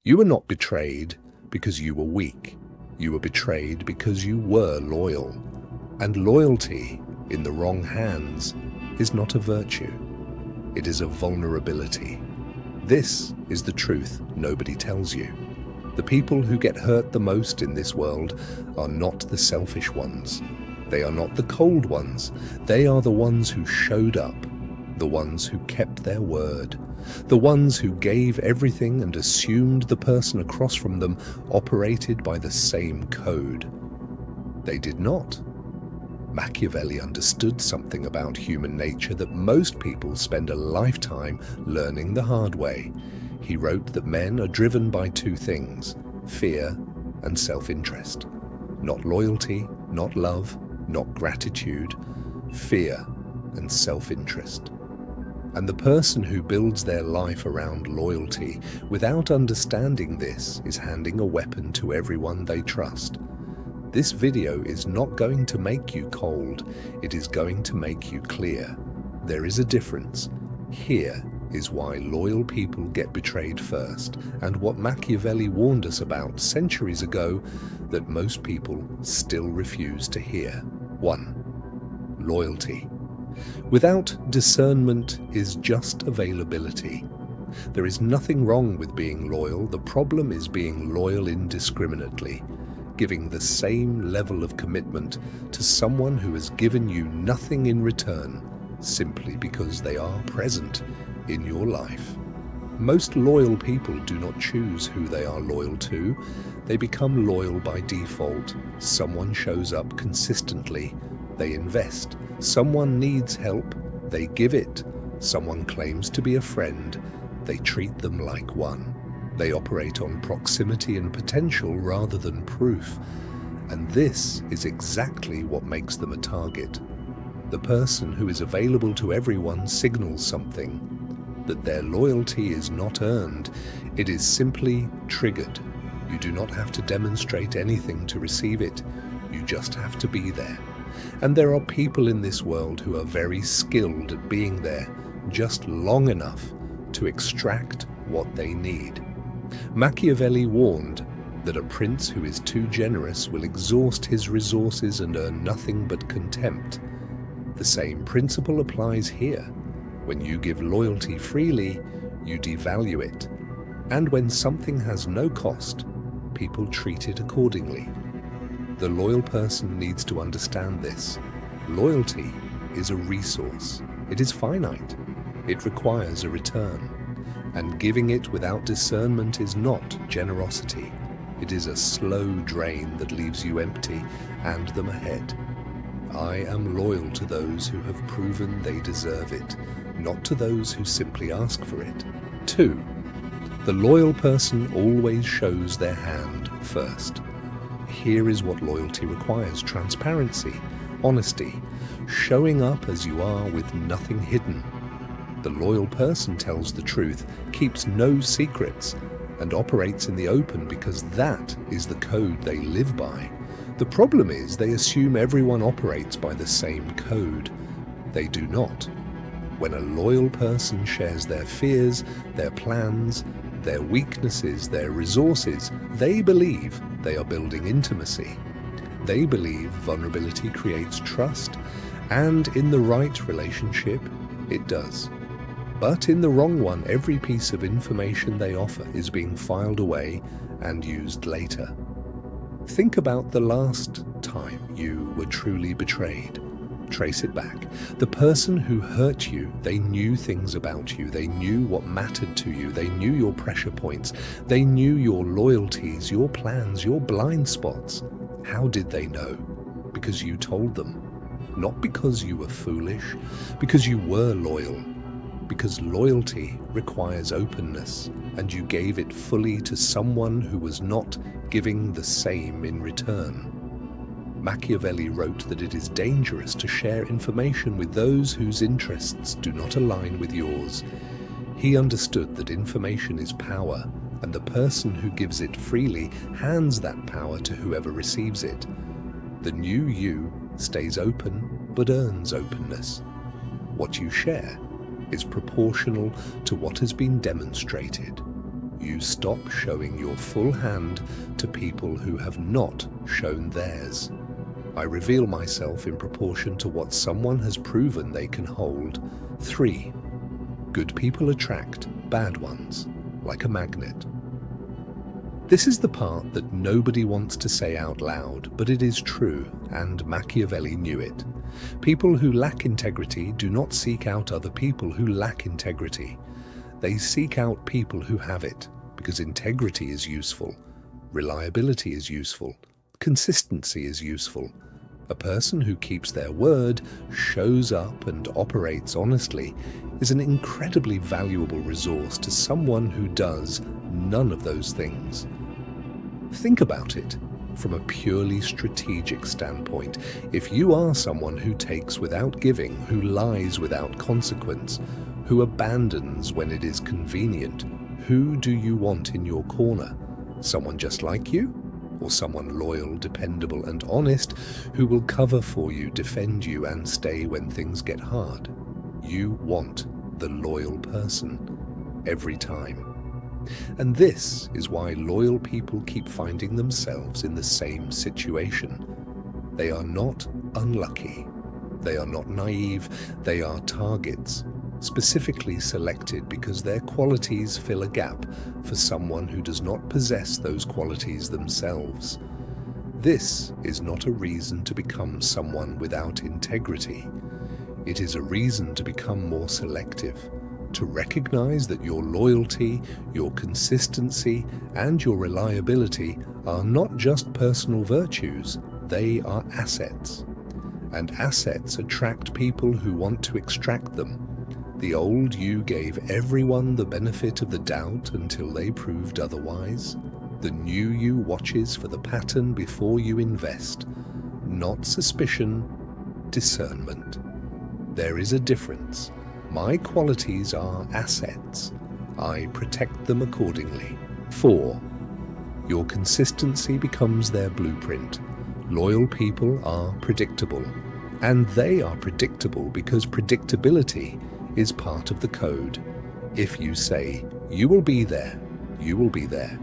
You were not betrayed because you were weak. You were betrayed because you were loyal. And loyalty, in the wrong hands, is not a virtue. It is a vulnerability. This is the truth nobody tells you. The people who get hurt the most in this world are not the selfish ones. They are not the cold ones. They are the ones who showed up, the ones who kept their word, the ones who gave everything and assumed the person across from them operated by the same code. They did not. Machiavelli understood something about human nature that most people spend a lifetime learning the hard way. He wrote that men are driven by two things: fear and self-interest. Not loyalty, not love, not gratitude, fear and self-interest. And the person who builds their life around loyalty without understanding this is handing a weapon to everyone they trust. This video is not going to make you cold, it is going to make you clear. There is a difference. Here is why loyal people get betrayed first, and what Machiavelli warned us about centuries ago that most people still refuse to hear. 1. Loyalty. Without discernment is just availability. There is nothing wrong with being loyal. The problem is being loyal indiscriminately, giving the same level of commitment to someone who has given you nothing in return, simply because they are present in your life. Most loyal people do not choose who they are loyal to. They become loyal by default. Someone shows up consistently, they invest. Someone needs help, they give it. Someone claims to be a friend, they treat them like one. They operate on proximity and potential rather than proof. And this is exactly what makes them a target. The person who is available to everyone signals something, that their loyalty is not earned, it is simply triggered. You do not have to demonstrate anything to receive it, you just have to be there. And there are people in this world who are very skilled at being there, just long enough to extract what they need. Machiavelli warned that a prince who is too generous will exhaust his resources and earn nothing but contempt. The same principle applies here. When you give loyalty freely, you devalue it. And when something has no cost, people treat it accordingly. The loyal person needs to understand this. Loyalty is a resource. It is finite. It requires a return. And giving it without discernment is not generosity. It is a slow drain that leaves you empty and them ahead. I am loyal to those who have proven they deserve it, not to those who simply ask for it. 2. The loyal person always shows their hand first. Here is what loyalty requires: transparency, honesty, showing up as you are with nothing hidden. The loyal person tells the truth, keeps no secrets, and operates in the open because that is the code they live by. The problem is they assume everyone operates by the same code. They do not. When a loyal person shares their fears, their plans, their weaknesses, their resources, they believe they are building intimacy. They believe vulnerability creates trust, and in the right relationship, it does. But in the wrong one, every piece of information they offer is being filed away and used later. Think about the last time you were truly betrayed. Trace it back. The person who hurt you, they knew things about you. They knew what mattered to you. They knew your pressure points. They knew your loyalties, your plans, your blind spots. How did they know? Because you told them. Not because you were foolish, because you were loyal. Because loyalty requires openness, and you gave it fully to someone who was not giving the same in return. Machiavelli wrote that it is dangerous to share information with those whose interests do not align with yours. He understood that information is power, and the person who gives it freely hands that power to whoever receives it. The new you stays open, but earns openness. What you share is proportional to what has been demonstrated. You stop showing your full hand to people who have not shown theirs. I reveal myself in proportion to what someone has proven they can hold. 3. Good people attract bad ones, like a magnet. This is the part that nobody wants to say out loud, but it is true, and Machiavelli knew it. People who lack integrity do not seek out other people who lack integrity. They seek out people who have it, because integrity is useful, reliability is useful, consistency is useful. A person who keeps their word, shows up and operates honestly is an incredibly valuable resource to someone who does none of those things. Think about it from a purely strategic standpoint. If you are someone who takes without giving, who lies without consequence, who abandons when it is convenient, who do you want in your corner? Someone just like you? Or someone loyal, dependable, and honest who will cover for you, defend you, and stay when things get hard? You want the loyal person every time. And this is why loyal people keep finding themselves in the same situation. They are not unlucky. They are not naive. They are targets, specifically selected because their qualities fill a gap for someone who does not possess those qualities themselves. This is not a reason to become someone without integrity. It is a reason to become more selective, to recognize that your loyalty, your consistency, and your reliability are not just personal virtues, they are assets. And assets attract people who want to extract them. The old you gave everyone the benefit of the doubt until they proved otherwise. The new you watches for the pattern before you invest. Not suspicion, discernment. There is a difference. My qualities are assets. I protect them accordingly. 4. Your consistency becomes their blueprint. Loyal people are predictable. And they are predictable because predictability is part of the code. If you say, you will be there, you will be there.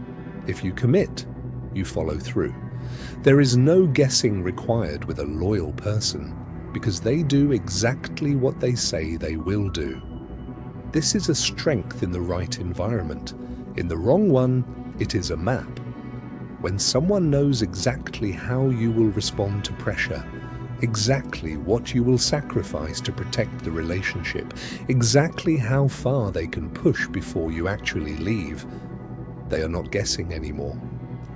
If you commit, you follow through. There is no guessing required with a loyal person because they do exactly what they say they will do. This is a strength in the right environment. In the wrong one, it is a map. When someone knows exactly how you will respond to pressure, exactly what you will sacrifice to protect the relationship, exactly how far they can push before you actually leave, they are not guessing anymore.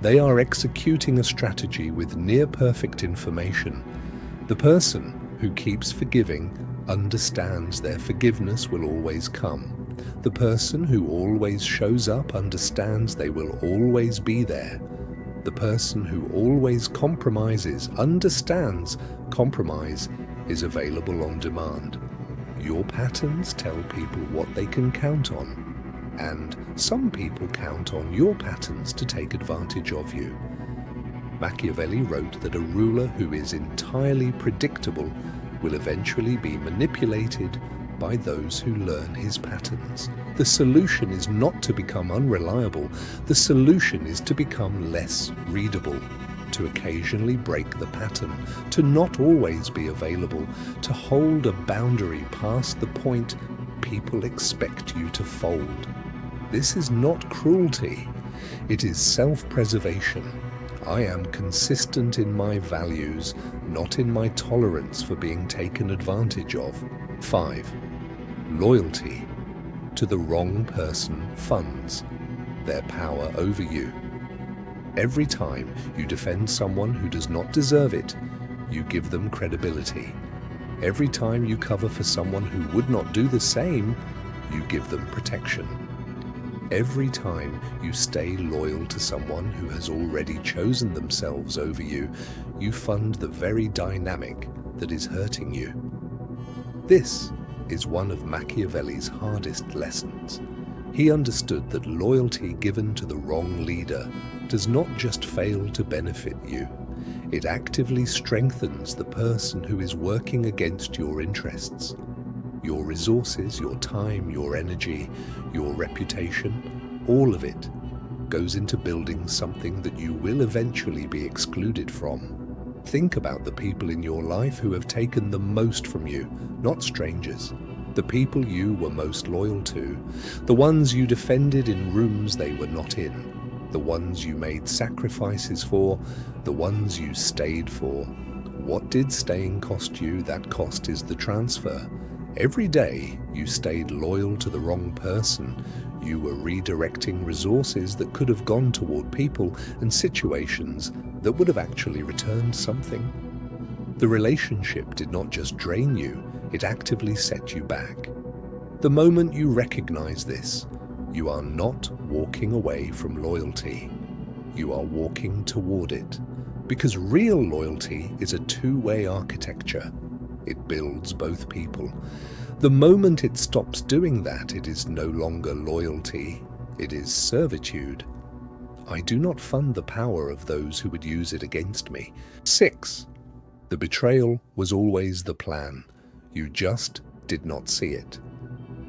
They are executing a strategy with near-perfect information. The person who keeps forgiving understands their forgiveness will always come. The person who always shows up understands they will always be there. The person who always compromises understands compromise is available on demand. Your patterns tell people what they can count on, and some people count on your patterns to take advantage of you. Machiavelli wrote that a ruler who is entirely predictable will eventually be manipulated by those who learn his patterns. The solution is not to become unreliable. The solution is to become less readable, to occasionally break the pattern, to not always be available, to hold a boundary past the point people expect you to fold. This is not cruelty. It is self-preservation. I am consistent in my values, not in my tolerance for being taken advantage of. 5. Loyalty to the wrong person funds their power over you. Every time you defend someone who does not deserve it, you give them credibility. Every time you cover for someone who would not do the same, you give them protection. Every time you stay loyal to someone who has already chosen themselves over you, you fund the very dynamic that is hurting you. This is one of Machiavelli's hardest lessons. He understood that loyalty given to the wrong leader does not just fail to benefit you, it actively strengthens the person who is working against your interests. Your resources, your time, your energy, your reputation, all of it goes into building something that you will eventually be excluded from. Think about the people in your life who have taken the most from you, not strangers. The people you were most loyal to, the ones you defended in rooms they were not in, the ones you made sacrifices for, the ones you stayed for. What did staying cost you? That cost is the transfer. Every day you stayed loyal to the wrong person, you were redirecting resources that could have gone toward people and situations that would have actually returned something. The relationship did not just drain you, it actively set you back. The moment you recognize this, you are not walking away from loyalty. You are walking toward it. Because real loyalty is a two-way architecture. It builds both people. The moment it stops doing that, it is no longer loyalty, it is servitude. I do not fund the power of those who would use it against me. 6. The betrayal was always the plan. You just did not see it.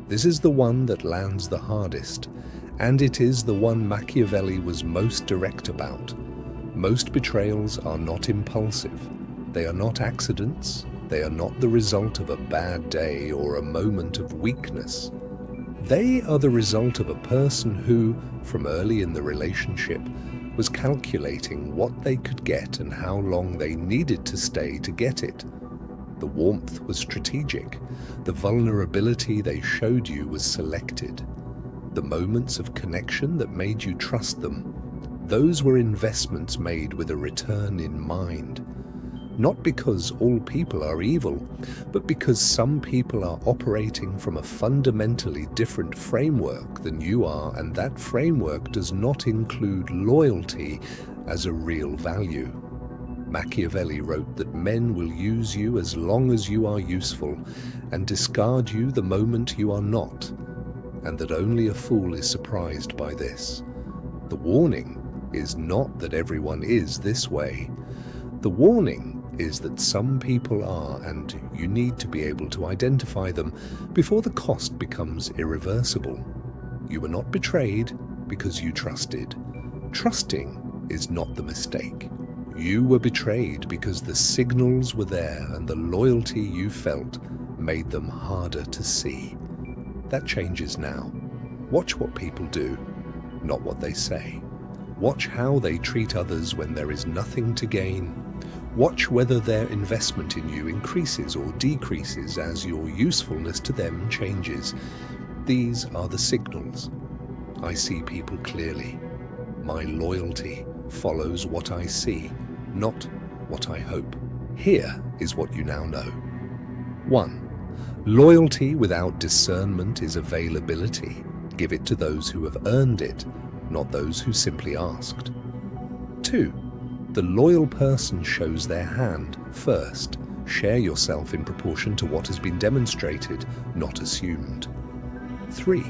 This is the one that lands the hardest, and it is the one Machiavelli was most direct about. Most betrayals are not impulsive. They are not accidents. They are not the result of a bad day or a moment of weakness. They are the result of a person who, from early in the relationship, was calculating what they could get and how long they needed to stay to get it. The warmth was strategic. The vulnerability they showed you was selected. The moments of connection that made you trust them, those were investments made with a return in mind. Not because all people are evil, but because some people are operating from a fundamentally different framework than you are, and that framework does not include loyalty as a real value. Machiavelli wrote that men will use you as long as you are useful and discard you the moment you are not, and that only a fool is surprised by this. The warning is not that everyone is this way. The warning is that some people are, and you need to be able to identify them before the cost becomes irreversible. You were not betrayed because you trusted. Trusting is not the mistake. You were betrayed because the signals were there and the loyalty you felt made them harder to see. That changes now. Watch what people do, not what they say. Watch how they treat others when there is nothing to gain. Watch whether their investment in you increases or decreases as your usefulness to them changes. These are the signals. I see people clearly. My loyalty follows what I see, not what I hope. Here is what you now know. 1. Loyalty without discernment is availability. Give it to those who have earned it, not those who simply asked. 2. The loyal person shows their hand first. Share yourself in proportion to what has been demonstrated, not assumed. 3.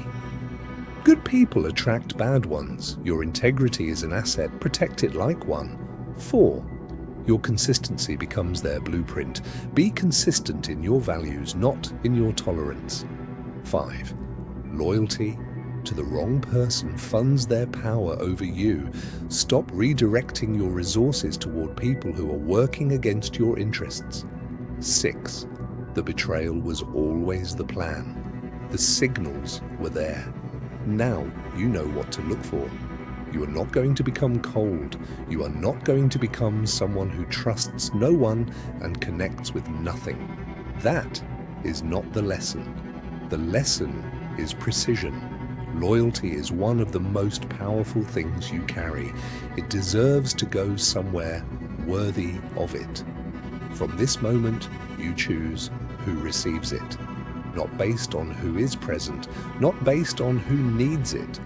Good people attract bad ones. Your integrity is an asset. Protect it like one. 4. Your consistency becomes their blueprint. Be consistent in your values, not in your tolerance. 5. Loyalty to the wrong person funds their power over you. Stop redirecting your resources toward people who are working against your interests. 6. The betrayal was always the plan. The signals were there. Now you know what to look for. You are not going to become cold. You are not going to become someone who trusts no one and connects with nothing. That is not the lesson. The lesson is precision. Loyalty is one of the most powerful things you carry. It deserves to go somewhere worthy of it. From this moment, you choose who receives it. Not based on who is present, not based on who needs it,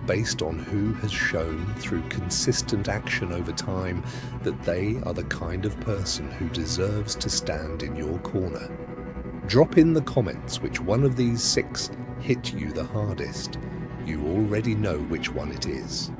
based on who has shown through consistent action over time that they are the kind of person who deserves to stand in your corner. Drop in the comments which one of these 6 hit you the hardest. You already know which one it is.